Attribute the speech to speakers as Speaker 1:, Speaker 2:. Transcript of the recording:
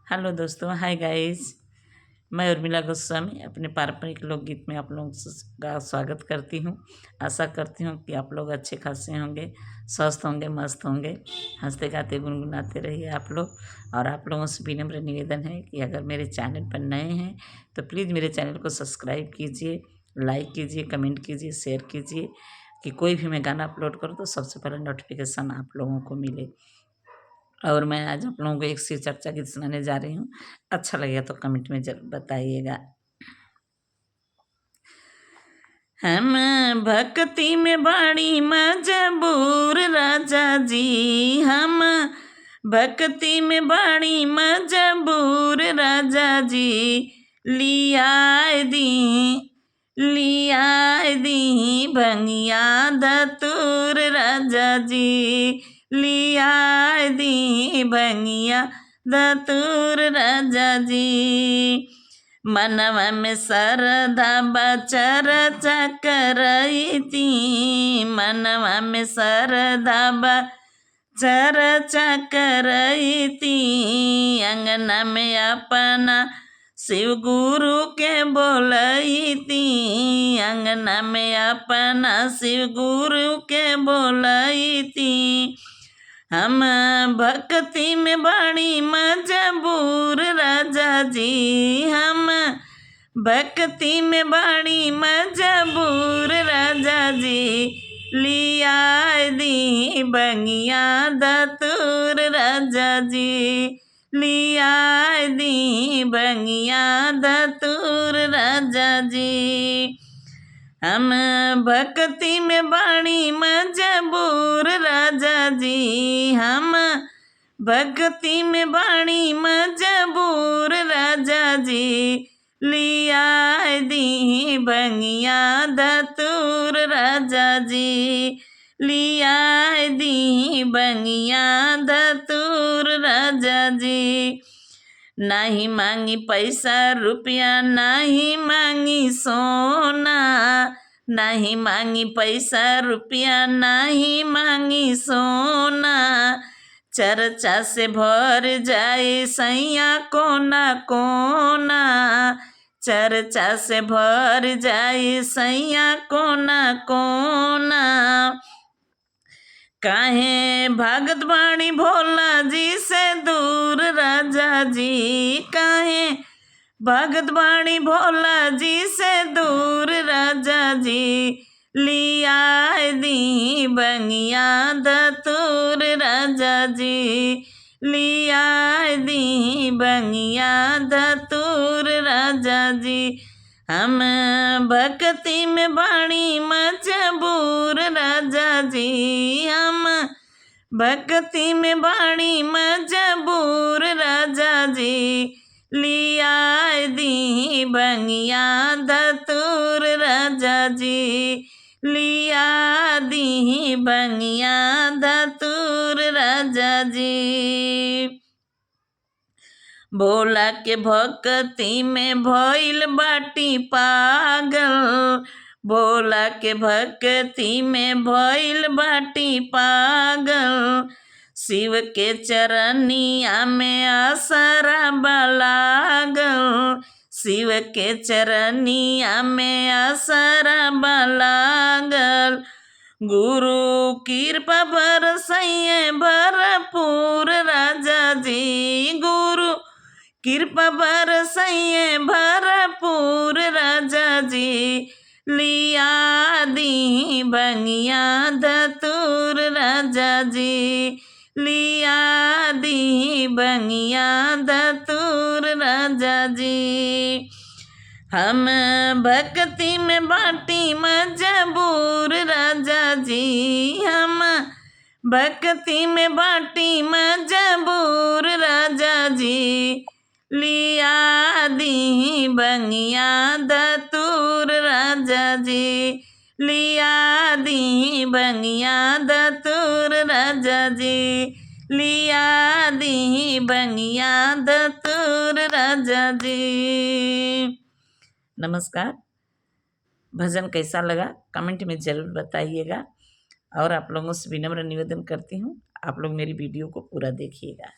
Speaker 1: Hello दोस्तों, hi guys. मैं उर्मिला गोस्वामी अपने पारंपरिक लोकगीत में आप लोगों का स्वागत करती हूँ। आशा करती हूँ कि आप लोग अच्छे खासे होंगे, स्वस्थ होंगे, मस्त होंगे, हंसते गाते गुनगुनाते रहिए आप लोग। और आप लोगों से विनम्र निवेदन है कि अगर मेरे चैनल पर नए हैं तो प्लीज़ मेरे चैनल को सब्सक्राइब कीजिए, लाइक कीजिए, कमेंट कीजिए, शेयर कीजिए कि कोई भी मैं गाना अपलोड करूँ तो सबसे पहले नोटिफिकेशन आप लोगों को मिले। और मैं आज आप लोगों को एक शिव चर्चा गीत सुनाने जा रही हूँ। अच्छा लगेगा तो कमेंट में जरूर बताइएगा। हम भक्ति में बड़ी मजबूर राजा जी, हम भक्ति में बड़ी मजबूर राजा जी, लिया दी भंगिया धतूर राजा जी, लिया दी भंगिया धतूर राजा जी। मनवा में सरधा चर्चा करती, मनवा में सरधा चर्चा करती, अंगना में अपना शिव गुरु के बोलती, अंगना में अपना शिव गुरु के बोलती। हम भक्ति में बड़ी मजबूर राजा जी, हम भक्ति में बड़ी मजबूर राजा जी, लिया दी बंगिया धतूर राजा जी, लिया दी बंगिया धतूर राजा जी। हम भक्ति में बड़ी मजबूर राजा जी, हम भक्ति में बड़ी मजबूर राजा जी, लिया दी बंगिया धतूर राजा जी, लिया दी बंगिया धतूर राजा जी। नहीं मांगी पैसा रुपया, नहीं मांगी सोना, नहीं मांगी पैसा रुपया, नहीं मांगी सोना, चर्चा से भर जाए सैया कोना कोना, चर्चा से भर जाए सैया कोना कोना। काहे भागत बाणी भोला जी से दूर राजा जी, काहे भागत बाणी भोला जी से दूर राजा जी, लिया दी बंगिया धतूर राजा जी, लिया दी बंगिया धतूर राजा जी। हम भक्ति में बड़ी मजबूर राजा जी, हम भक्ति में बड़ी मजबूर राजा जी, लिया दी बंगिया धतूर राजा जी, लिया दी बंगिया धतूर राजा जी। भोला के भक्ति में भइल बाटी पागल, भोला के भक्ति में भइल बाटी पागल, शिव के चरनिया में आसरा लागल, शिव के चरनिया में आसरा लागल। गुरु कृपा बरसैये भरपूर राजा जी, गुरु कृपा बरसैये भरपूर राजा जी, लिया दी बंगिया धतूर राजा जी, लिया दी बंगिया धतूर राजा जी। हम भक्ति में बाटी मजबूर राजा जी, हम भक्ति में बाटी मजबूर राजा जी, लिया दी बंगिया धतूर राजा जी, लिया दी बंगिया धतूर राजा जी, लिया दी बंगिया धतूर राजा जी। नमस्कार। भजन कैसा लगा कमेंट में ज़रूर बताइएगा। और आप लोगों से विनम्र निवेदन करती हूँ, आप लोग मेरी वीडियो को पूरा देखिएगा।